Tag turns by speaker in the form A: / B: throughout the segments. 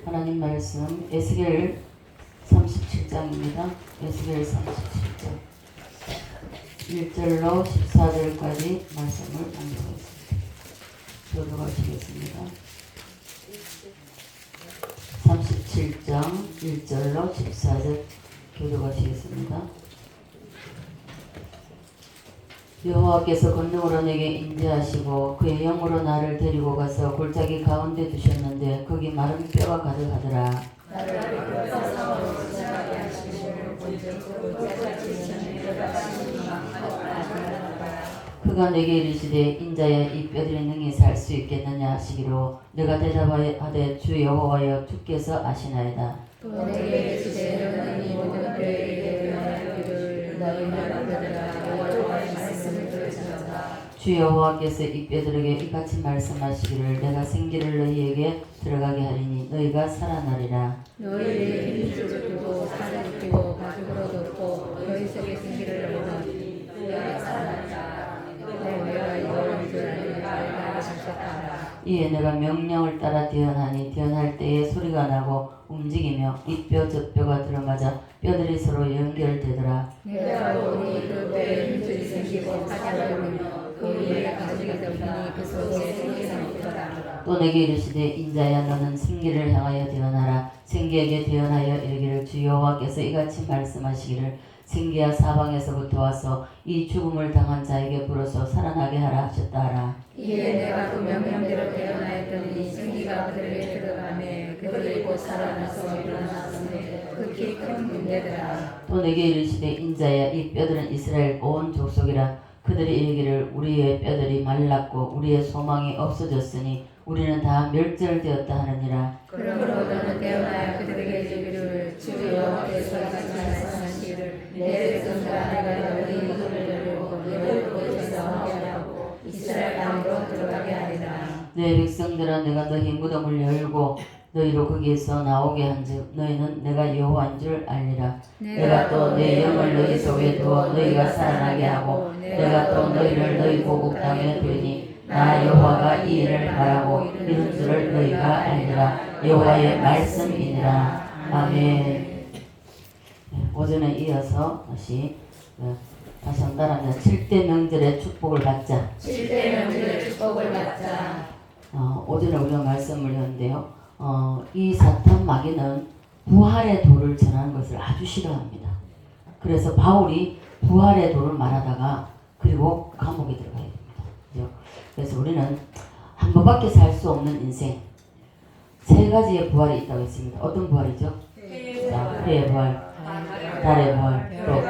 A: 하나님 말씀 에스겔 37장입니다. 에스겔 37장 1절로 14절까지 말씀을 공부하겠습니다. 교도하시겠습니다. 37장 1절로 14절 교도하시겠습니다. 여호와께서 권능으로 내게 인자하시고 그의 영으로 나를 데리고 가서 골짜기 가운데 두셨는데 거기 마른 뼈가 가득하더라. 그가 내게 이르시되 인자야 이 뼈들이 능히 살 수 있겠느냐 하시기로 내가 대답하되 주 여호와여 주께서 아시나이다.
B: 또 내게 이르시되 너는 이 모든 뼈에게 대언하기를 너희 뼈들아 여호와의 말씀을 들으시도다.
A: 주 여호와께서 이 뼈들에게 이같이 말씀하시기를 내가 생기를 너희에게 들어가게 하리니 너희가 살아나리라.
B: 너희의 힘줄을 두고 살을 두고 가죽으로 덮고 너희 속에 생기를 얻으니 너희가 살아나리라. 내가 여호와인 줄 너희가 알라 하셨다.
A: 이에 내가 명령을 따라 대언하니 대언할 때에 소리가 나고 움직이며 이 뼈 저 뼈가 들어맞아 뼈들이 서로 연결되더라.
B: 내가 보니 그 뼈에 힘줄이 생기고 가죽을 오며 그 위에 가죽이 덮으니 그 속에 생기가 있더라.
A: 또 내게 이르시되 인자야 너는 생기를 향하여 대언하라. 생기에게 대언하여 이르기를 주 여호와께서 이같이 말씀하시기를 생기야 사방에서부터 와서 이 죽음을 당한 자에게 불어서 살아나게 하라 하셨다 하라.
B: 이에 내가 그 명령대로 대언하였더니 생기가 그들에게 들어가매 그들이 곧 살아나서 일어났으니 극히 큰 군대더라.
A: 또 내게 이르시되 인자야 이 뼈들은 이스라엘 온 족속이라. 그들이 이르기를 우리의 뼈들이 말랐고 우리의 소망이 없어졌으니 우리는 다 멸절되었다 하느니라.
B: 그러므로 너는 대언하여 그들에게 이르기를 주 여호와께서 이같이 말씀하시기를 내 백성들아 내가 너희 눈을 열고 너희 곳에서 하고 이스라엘 땅으로 들어가게 하리라.
A: 내 백성들아 내가 너희 무덤을 열고 너희로 거기에서 나오게 한즉 너희는 내가 여호와인 줄 알리라. 내가 또 내 영을 너희 속에 두어 너희가 살아나게 하고 내가 또 너희를 너희 고국 땅에 두리니 나 여호와가 이 일을 말하고 이룬 줄을 너희가 알리라. 여호와의 말씀이니라. 아멘. 오전에 이어서 다시 한 번 따라합니다. 7대 명절의 축복을 받자.
B: 7대 명절의 축복을 받자.
A: 오전에 우리가 말씀을 했는데요. 이 사탄 마귀는 부활의 도를 전하는 것을 아주 싫어합니다. 그래서 바울이 부활의 도를 말하다가 그리고 감옥에 들어가야 됩니다. 그죠? 그래서 우리는 한 번밖에 살 수 없는 인생 세 가지의 부활이 있다고 했습니다. 어떤 부활이죠? 해의 부활, 달의 부활, 또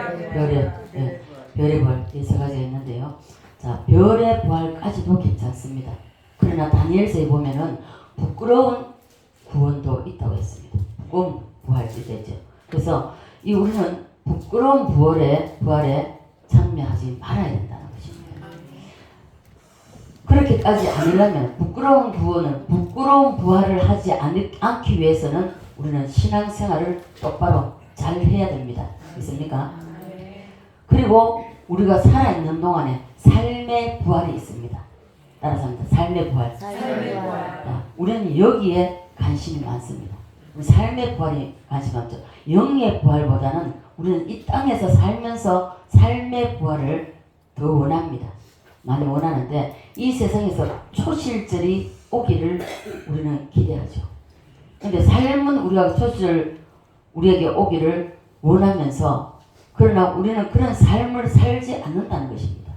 A: 별의 부활 이 세 가지가 있는데요. 자, 별의 부활까지도 괜찮습니다. 그러나 다니엘서에 보면은 부끄러운 구원도 있다고 했습니다. 부끄러운 부활이 되죠. 그래서 우리는 부끄러운 부활에 참여하지 말아야 된다는 것입니다. 그렇게까지 아니려면 부끄러운 부활을 하지 않기 위해서는 우리는 신앙생활을 똑바로 잘 해야 됩니다. 있습니까? 그리고 우리가 살아있는 동안에 삶의 부활이 있습니다. 따라서 합니다. 삶의 부활. 우리는 여기에 관심이 많습니다. 우리 삶의 부활이 관심 많죠. 영의 부활보다는 우리는 이 땅에서 살면서 삶의 부활을 더 원합니다. 많이 원하는데 이 세상에서 초실절이 오기를 우리는 기대하죠. 근데 삶은 우리가 초실 우리에게 오기를 원하면서 그러나 우리는 그런 삶을 살지 않는다는 것입니다.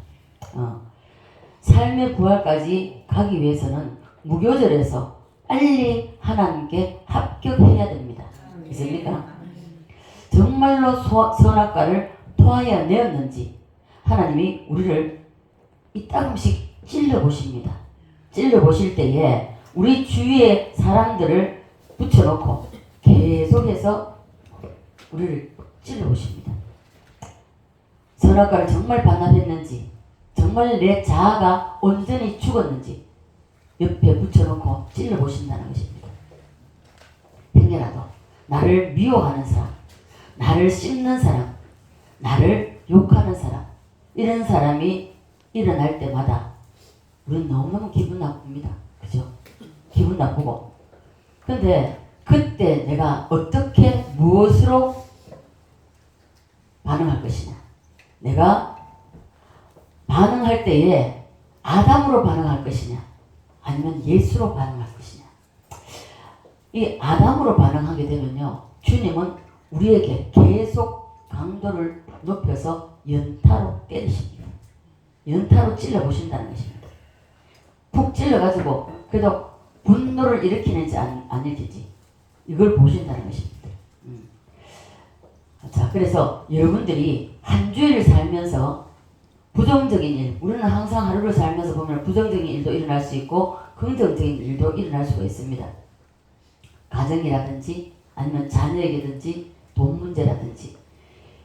A: 삶의 부활까지 가기 위해서는 무교절에서 빨리 하나님께 합격해야 됩니다. 있습니까? 정말로 선악과를 토하여 내었는지 하나님이 우리를 이따금씩 찔러보십니다. 찔러보실 때에 우리 주위의 사람들을 붙여놓고 계속해서 우리를 찔러보십니다. 선악과를 정말 반납했는지 정말 내 자아가 온전히 죽었는지 옆에 붙여놓고 찔러보신다는 것입니다. 평일라도 나를 미워하는 사람, 나를 씹는 사람, 나를 욕하는 사람 이런 사람이 일어날 때마다 우리는 너무너무 기분 나쁩니다. 그죠? 기분 나쁘고 근데 그때 내가 어떻게 무엇으로 반응할 것이냐. 내가 반응할 때에 아담으로 반응할 것이냐 아니면 예수로 반응할 것이냐. 이 아담으로 반응하게 되면요, 주님은 우리에게 계속 강도를 높여서 연타로 때리십니다. 연타로 찔러보신다는 것입니다. 푹 찔러가지고 그래도 분노를 일으키는지 안 일으키지 이걸 보신다는 것입니다. 자, 그래서 여러분들이 한 주일을 살면서 부정적인 일, 우리는 항상 하루를 살면서 보면 부정적인 일도 일어날 수 있고 긍정적인 일도 일어날 수가 있습니다. 가정이라든지 아니면 자녀에게든지 돈 문제라든지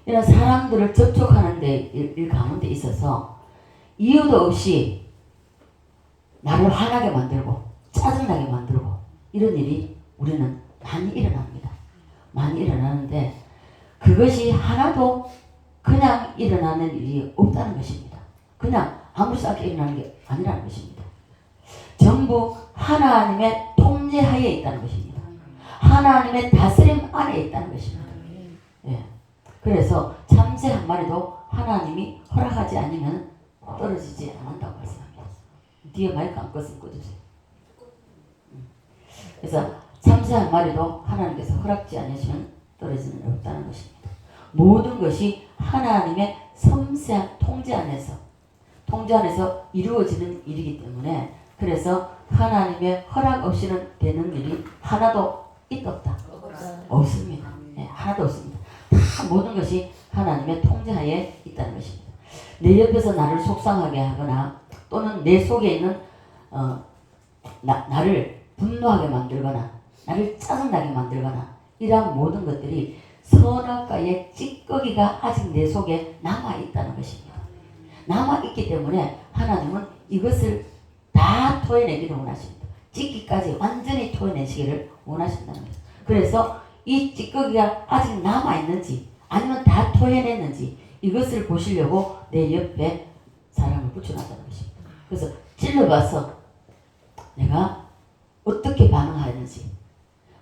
A: 이런 사람들을 접촉하는 일 가운데 있어서 이유도 없이 나를 화나게 만들고 짜증나게 만들고 이런 일이 우리는 많이 일어납니다. 많이 일어나는데 그것이 하나도 그냥 일어나는 일이 없다는 것입니다. 그냥 아무렇지 않게 일어나는 게 아니라는 것입니다. 전부 하나님의 통제하에 있다는 것입니다. 하나님의 다스림 안에 있다는 것입니다. 예. 그래서 참새 한 마리도 하나님이 허락하지 않으면 떨어지지 않는다고 말씀합니다. 뒤에 마이크 안 껐으면 꺼주세요. 그래서 참새 한 마리도 하나님께서 허락지 않으시면 떨어지는 없다는 것입니다. 모든 것이 하나님의 섬세한 통제 안에서 이루어지는 일이기 때문에 그래서 하나님의 허락 없이는 되는 일이 하나도 있다 없습니다. 네, 하나도 없습니다. 다 모든 것이 하나님의 통제하에 있다는 것입니다. 내 옆에서 나를 속상하게 하거나 또는 내 속에 있는 나를 분노하게 만들거나 나를 짜증나게 만들거나 이러한 모든 것들이 선악과의 찌꺼기가 아직 내 속에 남아있다는 것입니다. 남아있기 때문에 하나님은 이것을 다 토해내기를 원하십니다. 찌기까지 완전히 토해내시기를 원하신다는 거죠. 그래서 이 찌꺼기가 아직 남아있는지 아니면 다 토해냈는지 이것을 보시려고 내 옆에 사람을 붙여놨다는 것입니다. 그래서 찔러봐서 내가 어떻게 반응하는지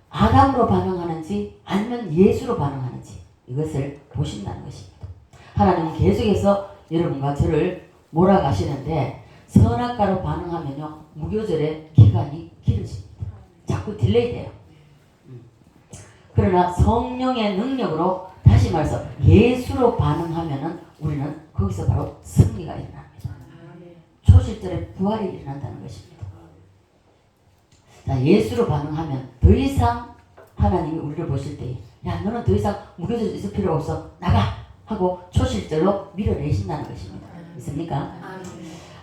A: 아담으로 반응하는지 아니면 예수로 반응하는지 이것을 보신다는 것입니다. 하나님은 계속해서 여러분과 저를 몰아가시는데 선악과로 반응하면요 무교절의 기간이 길어집니다. 자꾸 딜레이 돼요. 그러나 성령의 능력으로 다시 말해서 예수로 반응하면은 우리는 거기서 바로 승리가 일어납니다. 초실절에 부활이 일어난다는 것입니다. 자, 예수로 반응하면 더 이상 하나님이 우리를 보실 때 야 너는 더 이상 무교절 있을 필요 없어 나가 하고 초실절로 밀어내신다는 것입니다. 있습니까?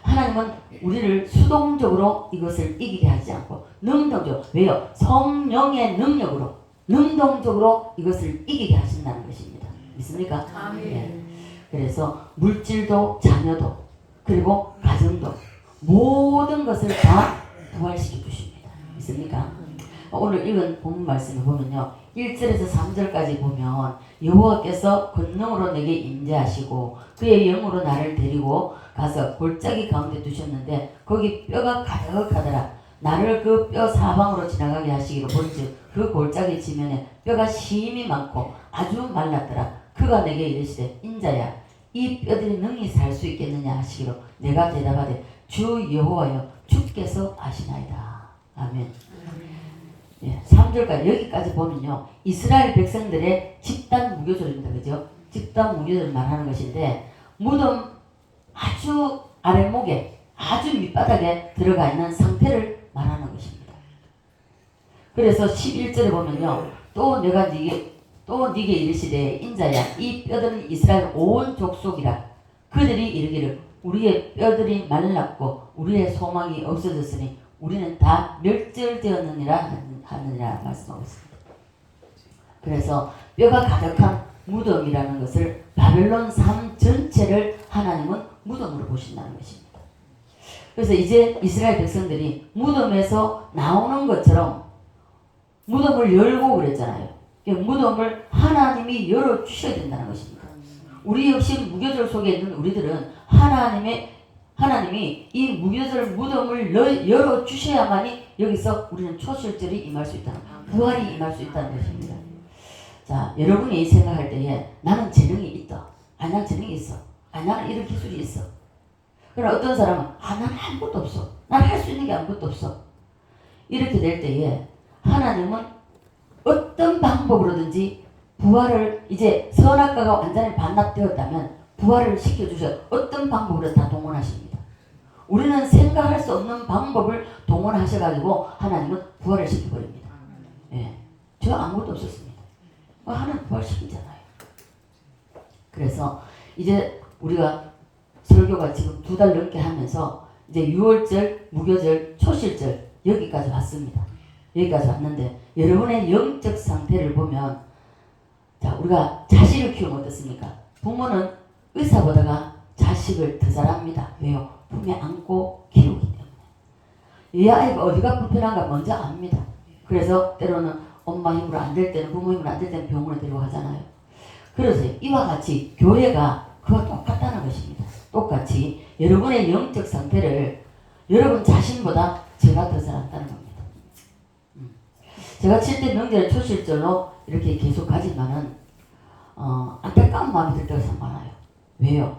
A: 하나님은 우리를 수동적으로 이것을 이기게 하지 않고 능동적으로 왜요? 성령의 능력으로 능동적으로 이것을 이기게 하신다는 것입니다. 믿습니까? 네. 그래서 물질도 자녀도 그리고 가정도 모든 것을 다 부활시켜 주십니다. 믿습니까? 오늘 읽은 본문 말씀을 보면요 1절에서 3절까지 보면 여호와께서 권능으로 내게 임재하시고 그의 영으로 나를 데리고 가서 골짜기 가운데 두셨는데 거기 뼈가 가득하더라. 나를 그 뼈 사방으로 지나가게 하시기로 본즉 그 골짜기 지면에 뼈가 심이 많고 아주 말랐더라. 그가 내게 이르시되 인자야 이 뼈들이 능히 살 수 있겠느냐 하시기로 내가 대답하되 주 여호와여 주께서 아시나이다. 아멘. 예, 3절까지 여기까지 보면요 이스라엘 백성들의 집단 무교절입니다. 그죠? 집단 무교절을 말하는 것인데 무덤 아주 아랫목에 아주 밑바닥에 들어가 있는 상태를 말하는 것입니다. 그래서 11절에 보면요 또 내가 네게 이르시되 인자야 이 뼈들은 이스라엘 온 족속이라 그들이 이르기를 우리의 뼈들이 말랐고 우리의 소망이 없어졌으니 우리는 다 멸절되었느니라 하느니라 말씀하고 있습니다. 그래서 뼈가 가득한 무덤이라는 것을 바벨론 삶 전체를 하나님은 무덤으로 보신다는 것입니다. 그래서 이제 이스라엘 백성들이 무덤에서 나오는 것처럼 무덤을 열고 그랬잖아요. 무덤을 하나님이 열어주셔야 된다는 것입니다. 우리 역시 무교절 속에 있는 우리들은 하나님이 이 무교절 무덤을 열어주셔야만이 여기서 우리는 초실절이 임할 수 있다는 거예요. 부활이 임할 수 있다는 것입니다. 자, 여러분이 생각할 때에 나는 재능이 있다. 아, 나는 재능이 있어. 아, 나는 이런 기술이 있어. 그러나 어떤 사람은 나는 아무것도 없어. 난 할 수 있는 게 아무것도 없어. 이렇게 될 때에 하나님은 어떤 방법으로든지 부활을 이제 선악과가 완전히 반납되었다면 부활을 시켜주셔 어떤 방법으로 다 동원하십니다. 우리는 생각할 수 없는 방법을 동원하셔가지고 하나님은 부활을 시켜버립니다. 예, 저 아무것도 없었습니다. 하나님 부활시키잖아요. 그래서 이제 우리가 설교가 지금 2달 넘게 하면서 이제 6월절, 무교절, 초실절 여기까지 왔습니다. 여기까지 왔는데 여러분의 영적 상태를 보면 자, 우리가 자식을 키우면 어떻습니까? 부모는 의사보다가 자식을 더 잘합니다. 왜요? 품에 안고 키우기 때문에. 이 아이가 어디가 불편한가 먼저 압니다. 그래서 때로는 엄마 힘으로 안 될 때는 부모 힘으로 안 될 때는 병원에 데려가잖아요. 그래서 이와 같이 교회가 그와 똑같다는 것입니다. 똑같이 여러분의 영적 상태를 여러분 자신보다 제가 더 잘한다는 겁니다. 제가 7대 명절 초실절로 이렇게 계속 가지만은 안타까운 마음이 들 때가 참 많아요. 왜요?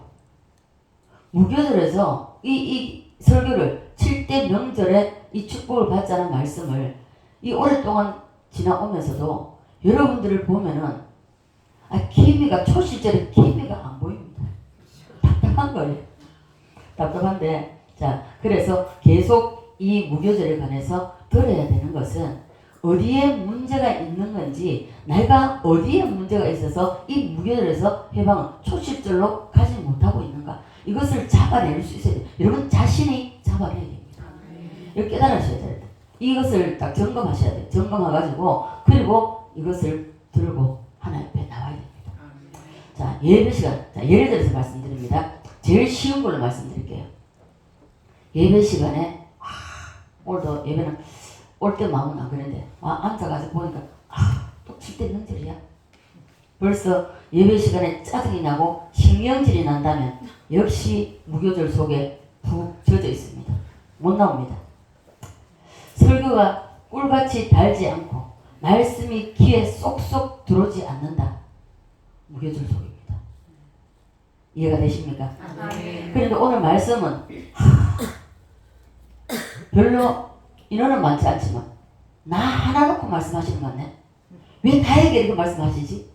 A: 무교절에서 이 설교를 7대 명절에 이 축복을 받자는 말씀을 이 오랫동안 지나오면서도 여러분들을 보면은 기미가 초실절에 기미가 안 보입니다. 답답한 거예요. 답답한데 자 그래서 계속 이 무교절에 관해서 들어야 되는 것은 어디에 문제가 있는 건지 내가 어디에 문제가 있어서 이 무교절에서 해방을 초실절로 가지 못하고 있는가 이것을 잡아낼 수 있어야 돼요. 여러분 자신이 잡아내야 됩니다. 이거 깨달으셔야 돼요. 이것을 딱 점검하셔야 돼요. 점검해가지고 그리고 이것을 들고 하나님 앞에 나와야 됩니다. 자 예배 시간 자, 예를 들어서 말씀드립니다. 제일 쉬운 걸로 말씀드릴게요. 예배 시간에 오늘도 예배는 올 때 마음은 안 그런데 앉아가지고 보니까 또 7대 명절이야. 벌써 예배 시간에 짜증이 나고 신경질이 난다면 역시 무교절 속에 푹 젖어 있습니다. 못 나옵니다. 설교가 꿀같이 달지 않고 말씀이 귀에 쏙쏙 들어오지 않는다. 무교절 속입니다. 이해가 되십니까? 그런데 오늘 말씀은 별로 인원은 많지 않지만 나 하나 놓고 말씀하시는 것 같네. 왜 나에게 이렇게 말씀하시지?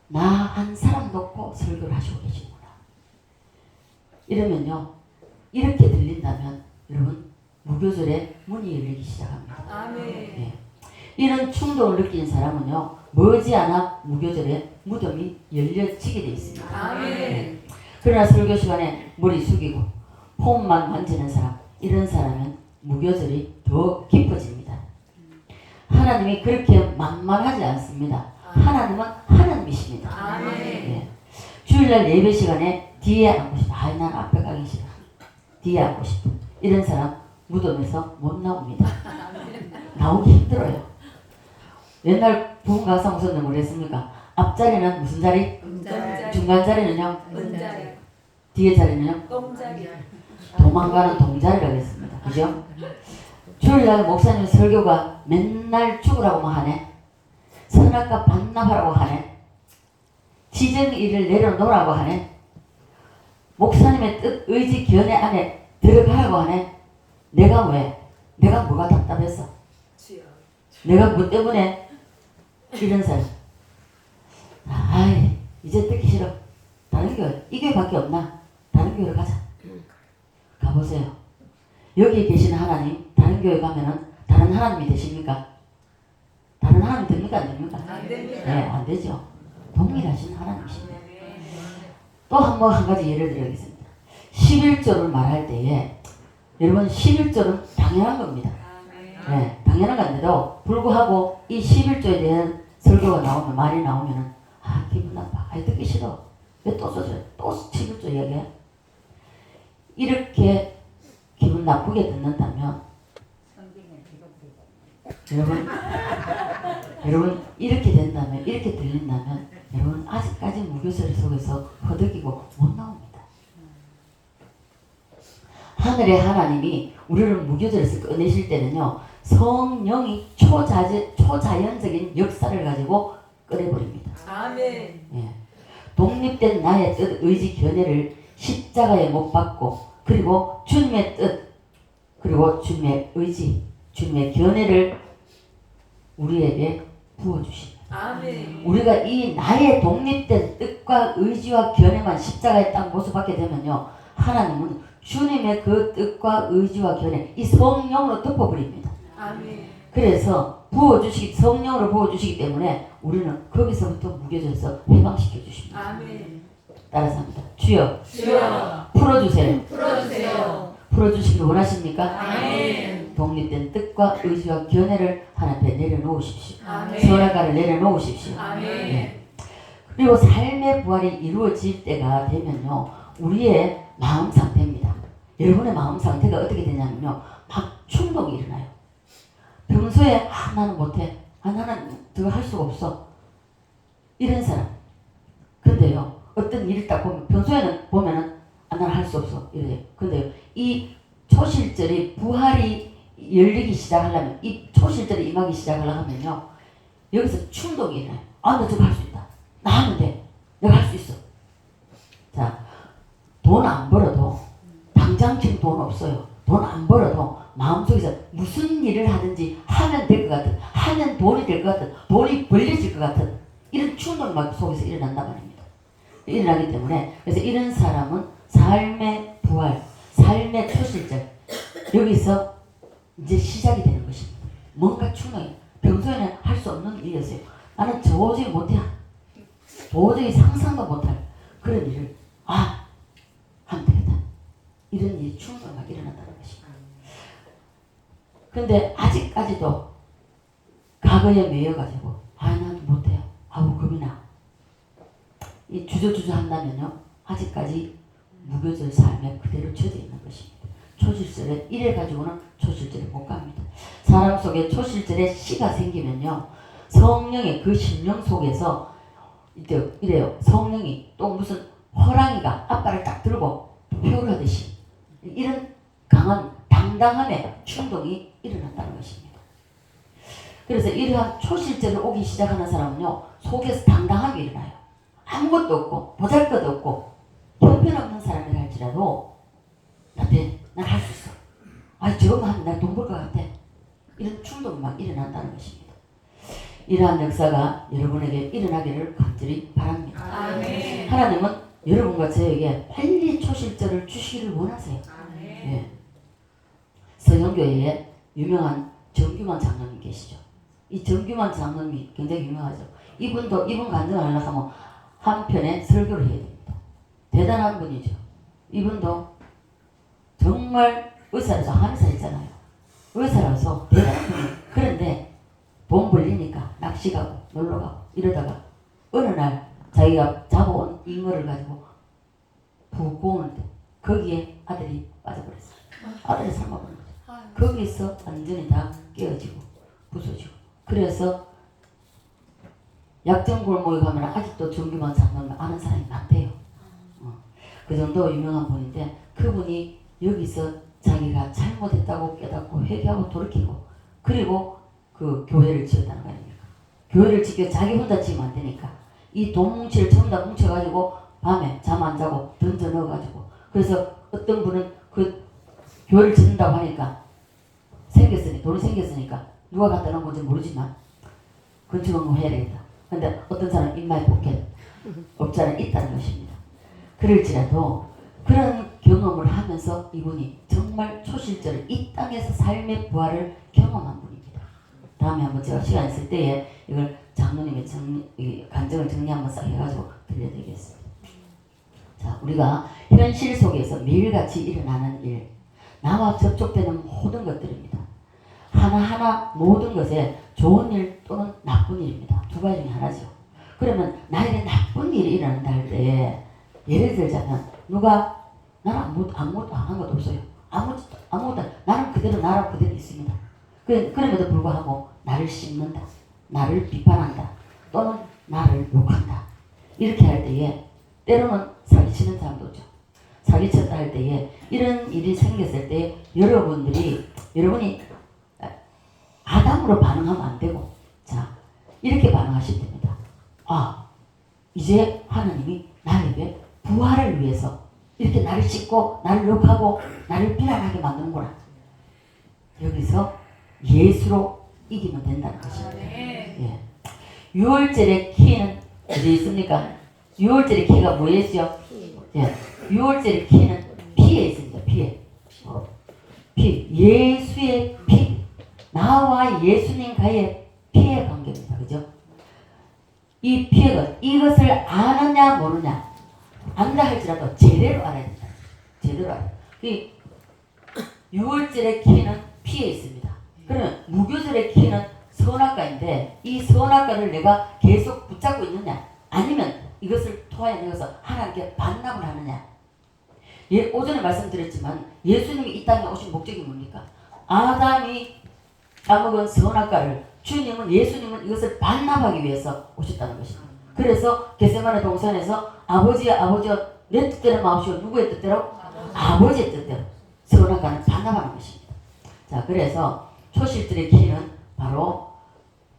A: 나 한 사람 놓고 설교를 하시고 계시구나. 이러면요 이렇게 들린다면 여러분 무교절에 문이 열리기 시작합니다. 네. 이런 충동을 느낀 사람은요 머지않아 무교절에 무덤이 열려지게 돼 있습니다. 네. 그러나 설교 시간에 머리 숙이고 폼만 만지는 사람 이런 사람은 무교절이 더 깊어집니다. 하나님이 그렇게 만만하지 않습니다. 하나님은 하나님이십니다. 네. 주일날 예배 시간에 뒤에 앉고 싶다. 난 앞에 가기 싫어. 뒤에 앉고 싶어. 이런 사람 무덤에서 못 나옵니다. 나오기 힘들어요. 옛날 부흥 가사 무슨 노래 했습니까? 앞자리는 무슨 자리? 중간 자리는요? 뒤에 자리는요? 도망가는 동자리라고 했습니다. 그죠? 주일날 목사님 설교가 맨날 죽으라고만 하네. 선악과 반납하라고 하네. 지정일을 내려놓으라고 하네. 목사님의 뜻, 의지, 견해 안에 들어가라고 하네. 내가 왜? 내가 뭐가 답답했어? 내가 뭐 때문에 이런 사람. 아이 이제 듣기 싫어. 다른 교회 이 교회밖에 없나? 다른 교회로 가자. 가보세요. 여기 계신 하나님 다른 교회 가면은 다른 하나님이 되십니까? 다른 하나님 됩니까? 안 됩니까?
B: 안 됩니다.
A: 네, 안 되죠. 동일하신 하나님이십니다. 또 한 가지 예를 들어야겠습니다. 11조를 말할 때에 여러분 11조는 당연한 겁니다. 네, 당연한 건데도 불구하고 이 11조에 대한 설교가 나오면 말이 나오면은 기분 나빠. 듣기 싫어. 왜 또 써줘요? 또 11조 이야기해? 이렇게 기분 나쁘게 듣는다면 여러분 이렇게 된다면 이렇게 들린다면 여러분 아직까지 무교절 속에서 허덕이고 못 나옵니다. 하늘의 하나님이 우리를 무교절에서 꺼내실 때는요 성령이 초자연적인 역사를 가지고 꺼내버립니다.
C: 아멘.
A: 예. 독립된 나의 뜻, 의지, 견해를 십자가에 못 박고 그리고 주님의 뜻 그리고 주님의 의지, 주님의 견해를 우리에게 부어주십니다.
C: 아멘.
A: 우리가 이 나의 독립된 뜻과 의지와 견해만 십자가에 딱 모습받게 되면요, 하나님은 주님의 그 뜻과 의지와 견해, 이 성령으로 덮어버립니다.
C: 아멘.
A: 그래서 성령으로 부어주시기 때문에 우리는 거기서부터 무뎌져서 해방시켜 주십니다.
C: 아멘.
A: 따라서 합니다. 주여,
C: 주여
A: 풀어주세요.
C: 풀어주세요.
A: 풀어주시길 원하십니까?
C: 아멘.
A: 독립된 뜻과 의지와 견해를 하나님 앞에 내려놓으십시오.
C: 아멘.
A: 선악과를 내려놓으십시오.
C: 아멘.
A: 네. 그리고 삶의 부활이 이루어질 때가 되면요, 우리의 마음 상태입니다. 여러분의 마음 상태가 어떻게 되냐면요, 막 충동이 일어나요. 평소에 나는 못해, 나는 저거 할 수가 없어, 이런 사람. 근데요, 어떤 일을 딱 보면 평소에는 보면은 나는 할 수 없어 이래요. 근데요, 이 초실절이 부활이 열리기 시작하려면, 이 초실절이 임하기 시작하려면요, 여기서 충동이 일어나요. 나 저거 할 수 있다, 나 하면 돼, 내가 할 수 있어. 자, 돈 안 벌어도, 당장 지금 돈 없어요. 돈 안 벌어도 마음속에서 무슨 일을 하든지 하면 될 것 같은, 하면 돈이 될 것 같은, 돈이 벌려질 것 같은 이런 충동이 막 속에서 일어난단 말입니다. 일어나기 때문에, 그래서 이런 사람은 삶의 부활, 삶의 초실절, 여기서 이제 시작이 되는 것입니다. 뭔가 충동이, 평소에는 할 수 없는 일이었어요. 나는 도저히 못해, 도저히 상상도 못할 그런 일을 하면 되겠다, 이런 일이 충동이 막 일어난다는 것입니다. 근데 아직까지도 과거에 매여가지고 나는 못해요, 겁이 나, 이 주저주저 한다면요, 아직까지 무교절 삶에 그대로 쳐져 있는 것입니다. 초실절에 이래 가지고는 초실절에 못 갑니다. 사람 속에 초실절에 씨가 생기면요, 성령의 그 심령 속에서 이래요. 성령이 또 무슨 호랑이가 앞발을 딱 들고 표류하듯이 이런 강한 당당함의 충동이 일어난다는 것입니다. 그래서 이러한 초실절을 오기 시작하는 사람은요, 속에서 당당함이 일어나요. 아무것도 없고 보잘것 없고 형편없는 사람이라 할지라도 난 할 수 있어, 저것만 하면 난 돈 벌 것 같아, 이런 충동이 막 일어난다는 것입니다. 이러한 역사가 여러분에게 일어나기를 간절히 바랍니다.
C: 아멘.
A: 하나님은 여러분과 저에게 빨리 초실절을 주시기를 원하세요. 예. 서영교회에 유명한 정규만 장로님 계시죠. 이 정규만 장로님이 굉장히 유명하죠. 이분 간증을 하려고 하면 한 편의 설교를 해야 됩니다. 대단한 분이죠. 이분도 정말 의사라서, 한의사 있잖아요. 의사라서 대단한 분이에요. 그런데 돈 벌리니까 낚시 가고 놀러 가고 이러다가 어느 날 자기가 잡아온 잉어를 가지고 푹 구우는데 거기에 아들이 빠져버렸어요. 아들이 삶아버린 거죠. 거기서 완전히 다 깨어지고 부서지고. 그래서 약정골목에 가면 아직도 정규만 장로님 아는 사람이 많대요. 그 정도 유명한 분인데, 그분이 여기서 자기가 잘못했다고 깨닫고 회개하고 돌이키고, 그리고 그 교회를 지었다는 거 아닙니까? 교회를 지켜 자기 혼자 지으면 안 되니까 이 돈 뭉치를 전부 다 뭉쳐가지고 밤에 잠 안 자고 던져 넣어가지고, 그래서 어떤 분은 그 교회를 짓는다고 하니까 돈이 생겼으니까 누가 갖다 놓은 건지 모르지만 건축은 해야 되겠다. 근데 어떤 사람은 입마에 포켓 업자는 있다는 것입니다. 그럴지라도 그런 경험을 하면서 이분이 정말 초실절을 이 땅에서 삶의 부활을 경험한 분입니다. 다음에 한번 제가 시간 있을 때에 이걸 장로님의 간증을 정리 한번 싹 해가지고 들려드리겠습니다. 자, 우리가 현실 속에서 매일같이 일어나는 일, 나와 접촉되는 모든 것들입니다. 하나하나 모든 것에 좋은 일 또는 나쁜 일입니다. 두 가지 중에 하나죠. 그러면 나에게 나쁜 일이 일어난다 할 때, 예를 들자면 누가 나는 아무것도 안 한 것도 없어요. 아무것도 나는 그대로 나라 그대로 있습니다. 그럼에도 불구하고 나를 씹는다, 나를 비판한다, 또는 나를 욕한다, 이렇게 할 때에 때로는 사기치는 사람도 있죠. 사기쳤다 할 때에 이런 일이 생겼을 때 여러분이 아담으로 반응하면 안 되고, 자, 이렇게 반응하시면 됩니다. 아, 이제 하나님이 나에게 부활을 위해서 이렇게 나를 씻고 나를 욕하고 나를 비난하게 만드는구나. 여기서 예수로 이기면 된다는 것입니다. 예. 유월절의 키는 어디 있습니까? 유월절의 키가 뭐였죠? 예. 유월절의 키는 피에 있습니다. 피에. 피. 예수의 피. 나와 예수님과의 피의 관계입니다. 그죠? 이 피가 이것을 아느냐 모르냐 안다 할지라도 제대로 알아야 된다. 제대로 알아야 된다. 유월절의 키는 피에 있습니다. 그러면 무교절의 키는 선악과인데 이 선악과를 내가 계속 붙잡고 있느냐 아니면 이것을 토해내어서 하나님께 반납을 하느냐. 예, 오전에 말씀드렸지만 예수님이 이 땅에 오신 목적이 뭡니까? 아담이 따먹은 선악과를 예수님은 이것을 반납하기 위해서 오셨다는 것입니다. 그래서 겟세마네 동산에서 아버지여 내 뜻대로 마옵시오. 누구의 뜻대로? 아버지의 뜻대로 선악과는 반납하는 것입니다. 자, 그래서 초실들의 키는 바로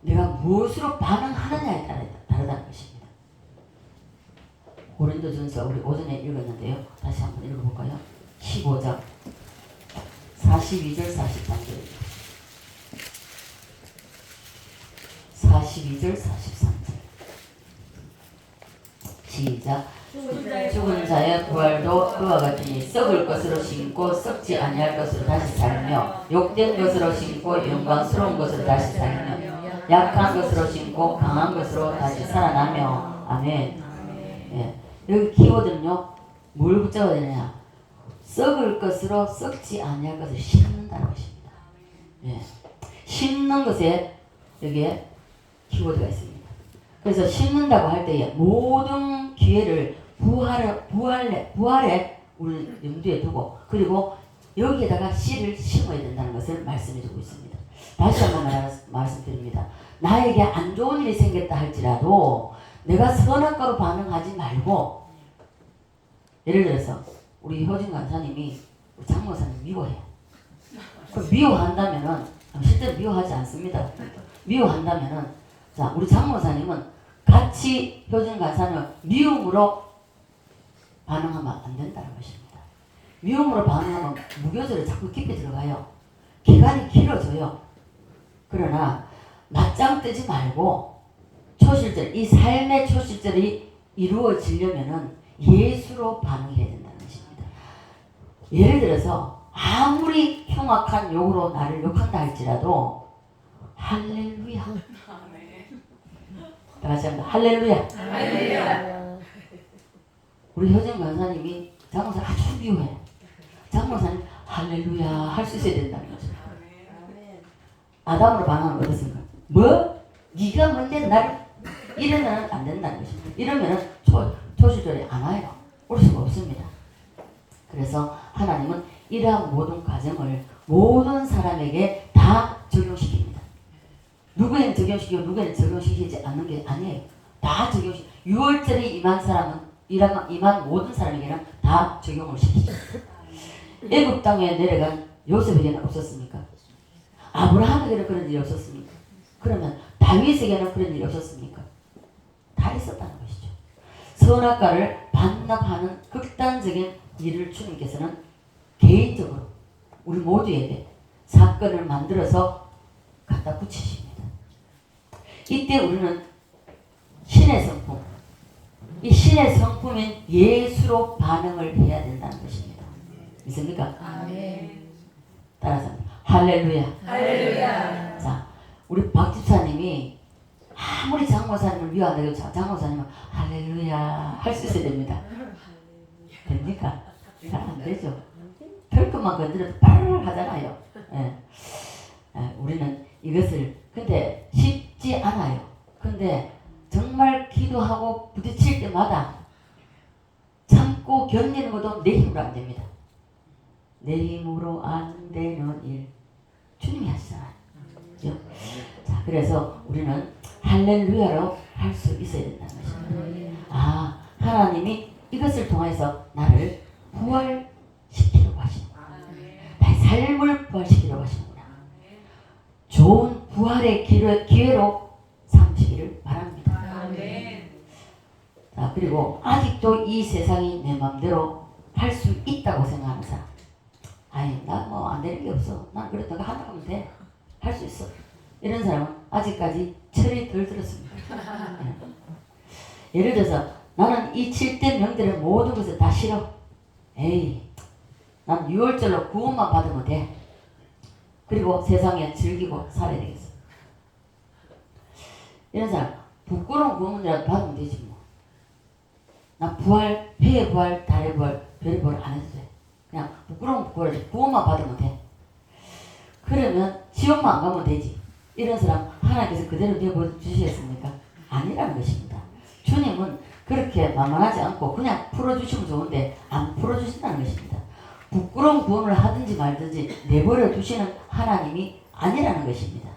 A: 내가 무엇으로 반응하느냐에 따라 다르다는 것입니다. 고린도전서 우리 오전에 읽었는데요. 다시 한번 읽어볼까요? 15장 42절 43절입니다. 42절 43절 시작. 죽은 자의 부활도 그와 같으니 썩을 것으로 심고 썩지 아니할 것으로 다시 살며 욕된 것으로 심고 영광스러운 것으로 다시 살며 약한 것으로 심고 강한 것으로 다시 살아나며. 아멘. 예. 여기 키워드는요. 뭘 붙잡아야 되냐. 썩을 것으로 썩지 아니할 것을 심는다는 것입니다. 예. 심는 것에 여기에 키워드가 있습니다. 그래서 심는다고 할 때에 모든 기회를 부활에 우리 염두에 두고 그리고 여기에다가 씨를 심어야 된다는 것을 말씀해주고 있습니다. 다시 한번 말씀드립니다. 나에게 안 좋은 일이 생겼다 할지라도 내가 선악과로 반응하지 말고 예를 들어서 우리 효진 간사님이 장모사님 미워해요. 그럼 미워한다면은 실제로 미워하지 않습니다. 미워한다면은 자 우리 장모사님은 같이 효진 간사님은 미움으로 반응하면 안 된다는 것입니다. 미움으로 반응하면 무교절에 자꾸 깊이 들어가요. 기간이 길어져요. 그러나 맞짱 뜨지 말고 초실절, 이 삶의 초실절이 이루어지려면은 예수로 반응해야 된다는 것입니다. 예를 들어서 아무리 흉악한 욕으로 나를 욕한다 할지라도 할렐루야. 다 같이 합니다. 할렐루야.
B: 할렐루야.
A: 우리 효정 간사님이 장모사 아주 미워해. 장모사님 할렐루야 할 수 있어야 된다는 거죠. 아담으로 반응하면 어떻습니까? 뭐? 네가 뭔데 나를 이러면 안 된다는 것입니다. 이러면 초실절에 안 와요. 올 수가 없습니다. 그래서 하나님은 이러한 모든 과정을 모든 사람에게 다 적용시킵니다. 누구에는 적용시키고 누구에는 적용시키지 않는 게 아니에요. 다 적용시키고 6월절에 임한 사람은 임한 모든 사람에게는 다 적용을 시키죠. 애굽 땅에 내려간 요셉에게는 없었습니까? 아브라함에게는 그런 일이 없었습니까? 그러면 다윗에게는 그런 일이 없었습니까? 다 있었다는 것이죠. 선악과를 반납하는 극단적인 일을 주님께서는 개인적으로 우리 모두에게 사건을 만들어서 갖다 붙이십니다. 이때 우리는 신의 성품, 이 신의 성품인 예수로 반응을 해야 된다는 것입니다. 믿습니까?
B: 아멘.
A: 따라서 할렐루야.
B: 할렐루야.
A: 자, 우리 박 집사님이 아무리 장모사님을 미워한다고 장모사님은 할렐루야 할 수 있어야 됩니다. 됩니까? 잘 안 되죠. 털끝만 건드려도 빠르르 하잖아요. 예. 우리는 이것을 근데 쉽지 않아요. 근데 정말 기도하고 부딪힐 때마다 참고 견디는 것도 내 힘으로 안 됩니다. 내 힘으로 안 되는 일 주님이 하시잖아요. 그렇죠? 자, 그래서 우리는 할렐루야로 할 수 있어야 된다는 것입니다. 아, 하나님이 이것을 통해서 나를 부활시키려고 하시는구나. 나의 삶을 부활시키려고 하시는구나. 좋은 부활의 기회로 삼으시기를 바랍니다.
C: 아멘.
A: 자, 그리고 아직도 이 세상이 내 맘대로 할 수 있다고 생각하는 사람. 아니, 나 뭐 안 되는 게 없어. 난 그랬던 거 하나 하면 돼. 할 수 있어. 이런 사람은 아직까지 철이 덜 들었습니다. 예를 들어서 나는 이 7대 명들의 모든 것을 다 싫어. 에이, 난 6월절로 구원만 받으면 돼. 그리고 세상에 즐기고 살아야 되겠어. 이런 사람 부끄러운 구원이라도 받으면 되지 뭐. 난 부활, 해의 부활, 달의 부활, 별의 부활 안 해도 돼. 그냥 부끄러운 부활, 구원만 받으면 돼. 그러면 지옥만 안 가면 되지. 이런 사람 하나님께서 그대로 내버려주시겠습니까? 아니라는 것입니다. 주님은 그렇게 만만하지 않고 그냥 풀어주시면 좋은데 안 풀어주신다는 것입니다. 부끄러운 구원을 하든지 말든지 내버려 두시는 하나님이 아니라는 것입니다.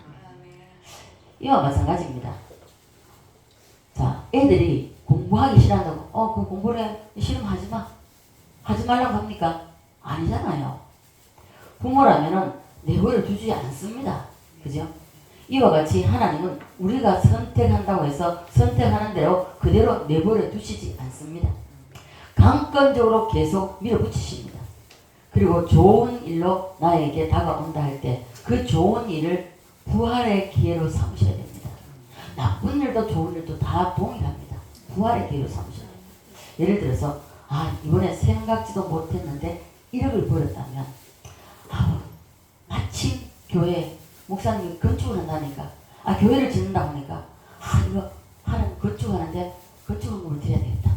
A: 이와 마찬가지입니다. 자, 애들이 공부하기 싫어한다고 그 공부를 싫으면 하지 마. 하지 말라고 합니까? 아니잖아요. 부모라면은 내버려 두지 않습니다. 그죠? 이와 같이 하나님은 우리가 선택한다고 해서 선택하는 대로 그대로 내버려 두시지 않습니다. 강권적으로 계속 밀어붙이십니다. 그리고 좋은 일로 나에게 다가온다 할 때 그 좋은 일을 부활의 기회로 삼으셔야 됩니다. 나쁜 일도 좋은 일도 다 동일합니다. 부활의 기회로 삼으셔야 됩니다. 예를 들어서 이번에 생각지도 못했는데 1억을 벌었다면 마침 교회 목사님이 건축을 한다니까 교회를 짓는다고 하니까 이거 하나님 건축하는데 건축원금을 드려야 되겠다.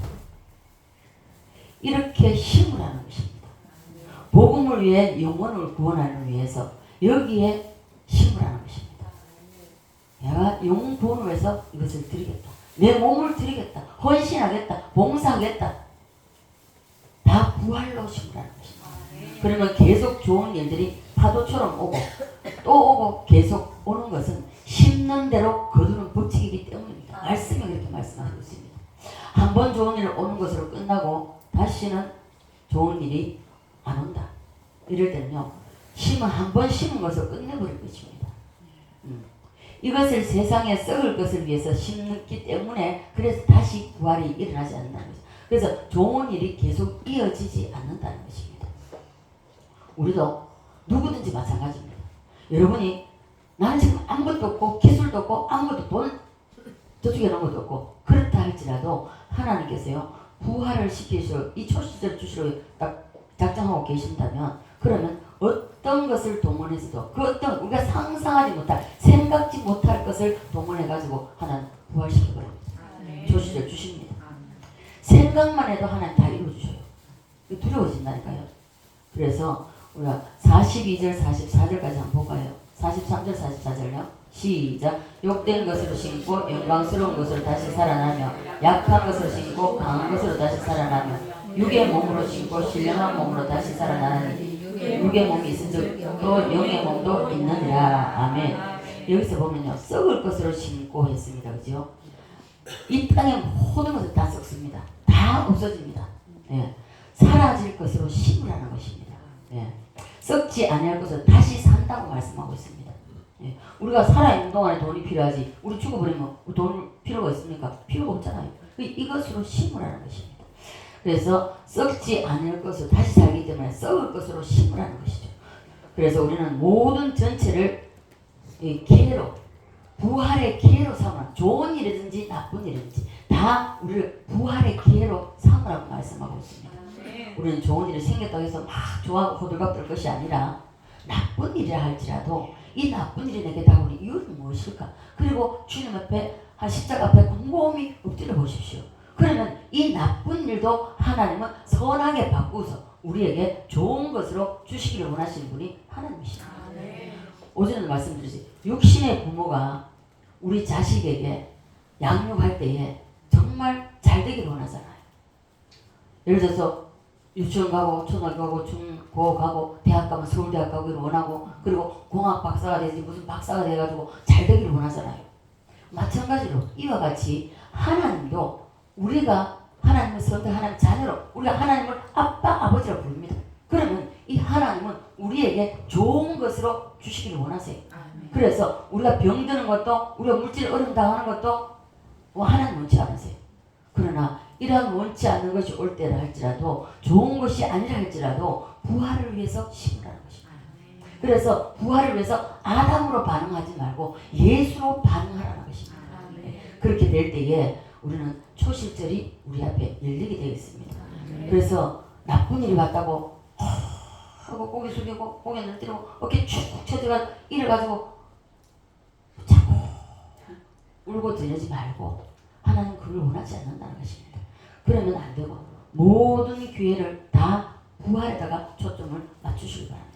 A: 이렇게 힘을 하는 것입니다. 복음을 위해 영혼을 구원하는 위해서 여기에 힘을 하는 것입니다. 내가 영혼 구원을 위해서 이것을 드리겠다. 내 몸을 드리겠다. 헌신하겠다. 봉사하겠다. 다 부활로 힘을 하는 것입니다. 그러면 계속 좋은 일들이 파도처럼 오고 또 오고 계속 오는 것은 심는 대로 거두는 법칙이기 때문입니다. 말씀이 그렇게 말씀하고 있습니다. 한 번 좋은 일 오는 것으로 끝나고 다시는 좋은 일이 안 온다. 이럴 때는요. 한 번 심은 것을 끝내버릴 것입니다. 이것을 세상에 썩을 것을 위해서 심기 때문에 그래서 다시 부활이 일어나지 않는다는 거죠. 그래서 좋은 일이 계속 이어지지 않는다는 것입니다. 우리도 누구든지 마찬가지입니다. 여러분이 나는 지금 아무것도 없고 기술도 없고 아무것도 돈 저쪽에 놓은 것도 없고 그렇다 할지라도 하나님께서요 부활을 시키시러 이 초시절을 주시러 딱 작정하고 계신다면 그러면 어떤 것을 동원해서도 그 어떤 우리가 상상하지 못할 생각지 못할 것을 동원해가지고 하나님 부활시켜버립니다. 초시절 주십니다. 생각만 해도 하나님 다 이루어주셔요. 두려워진다니까요. 그래서 우리가 42절 44절까지 한번 볼까요? 43절 44절요. 시작. 욕된 것으로 심고 영광스러운 것으로 다시 살아나며 약한 것으로 심고 강한 것으로 다시 살아나며 육의 몸으로 심고 신령한 몸으로 다시 살아나니 육의 몸이 있은즉 또 영의 몸도 있느니라. 아멘. 여기서 보면요. 썩을 것으로 심고 했습니다. 그죠? 이 땅의 모든 것을 다 썩습니다. 다 없어집니다. 예. 사라질 것으로 심을 하는 것입니다. 예. 썩지 않을 것을 다시 산다고 말씀하고 있습니다. 예. 우리가 살아있는 동안에 돈이 필요하지 우리 죽어버리면 돈 필요가 있습니까? 필요가 없잖아요. 이것으로 심을 하는 것입니다. 그래서 썩지 않을 것을 다시 살기 때문에 썩을 것으로 심을 하는 것이죠. 그래서 우리는 모든 전체를 기회로 부활의 기회로 삼아 좋은 일이든지 나쁜 일이든지 다 우리를 부활의 기회로 삼으라고 말씀하고 있습니다. 우리는 좋은 일이 생겼다고 해서 막 좋아하고 호들갑 떨 것이 아니라 나쁜 일이라 할지라도 이 나쁜 일이 내게 다가오는 이유는 무엇일까? 그리고 주님 앞에 십자가 앞에 곰곰이 엎드려 보십시오. 그러면 이 나쁜 일도 하나님은 선하게 바꾸어서 우리에게 좋은 것으로 주시기를 원하시는 분이 하나님이십니다. 오전에도 말씀드렸지 육신의 부모가 우리 자식에게 양육할 때에 정말 잘 되기를 원하잖아요. 예를 들어서 유치원 가고 초등학교 가고 중고 가고 대학 가면 서울대학 가기를 원하고 그리고 공학 박사가 되지 무슨 박사가 돼가지고 잘 되기를 원하잖아요. 마찬가지로 이와 같이 하나님도 우리가 하나님을 선택 하나님 자녀로 우리가 하나님을 아빠 아버지라고 부릅니다. 그러면 이 하나님은 우리에게 좋은 것으로 주시기를 원하세요. 그래서 우리가 병드는 것도 우리가 물질 어려움 당하는 것도 하나님 원치 않으세요. 그러나 이러한 원치 않는 것이 올 때라 할지라도 좋은 것이 아니라 할지라도 부활을 위해서 심으라는 것입니다. 그래서 부활을 위해서 아담으로 반응하지 말고 예수로 반응하라는 것입니다. 그렇게 될 때에 우리는 초실절이 우리 앞에 열리게 되겠습니다. 그래서 나쁜 일이 왔다고 하고 고개 숙이고 고개 늘뜨리고 어깨 축 처져가 이래가지고 자꾸 울고 들리지 말고 하나님 그걸 원하지 않는다는 것입니다. 그러면 안 되고 모든 기회를 다 부활에다가 초점을 맞추시기 바랍니다.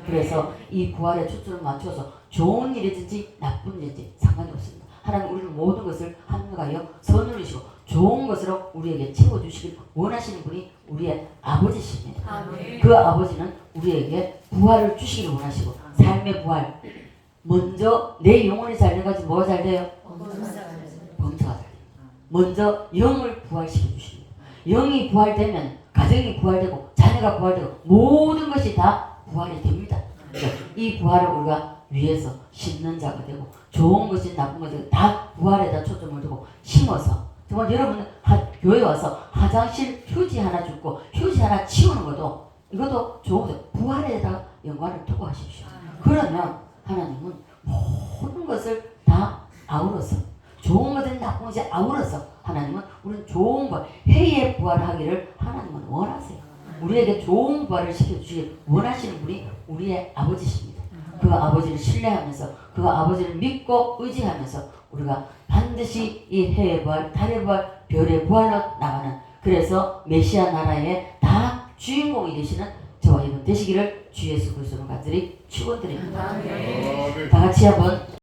A: 그래서 이 부활에 초점을 맞춰서 좋은 일이든지 나쁜 일이든지 상관이 없습니다. 하나님 우리는 모든 것을 합력하여 선을 주시고 좋은 것으로 우리에게 채워주시길 원하시는 분이 우리의 아버지십니다. 그 아버지는 우리에게 부활을 주시길 원하시고 삶의 부활 먼저 내 영혼이 잘 돼가지고 뭐가 잘 돼요? 범사가 잘 돼요. 먼저 영을 부활시켜 주십니다. 영이 부활되면 가정이 부활되고 자녀가 부활되고 모든 것이 다 부활이 됩니다. 이 부활을 우리가 위해서 심는 자가 되고 좋은 것이 나쁜 것이 다 부활에다 초점을 두고 심어서 정말 여러분 교회 와서 화장실 휴지 하나 줍고 휴지 하나 치우는 것도 이것도 좋은 거죠. 부활에다 영광을 두고 하십시오. 그러면 하나님은 모든 것을 다 아우러서 좋은 것은 나쁜 것이 아우러서 하나님은 우리는 좋은 부활, 해의 부활을 하기를 하나님은 원하세요. 우리에게 좋은 부활을 시켜주시길 원하시는 분이 우리의 아버지십니다. 그 아버지를 신뢰하면서 그 아버지를 믿고 의지하면서 우리가 반드시 이 해의 부활, 달의 부활, 별의 부활로 나가는 그래서 메시아 나라의 다 주인공이 되시는 저와 여러분 되시기를 주 예수 그리스도로 간절히 축원드립니다. 다 같이 한번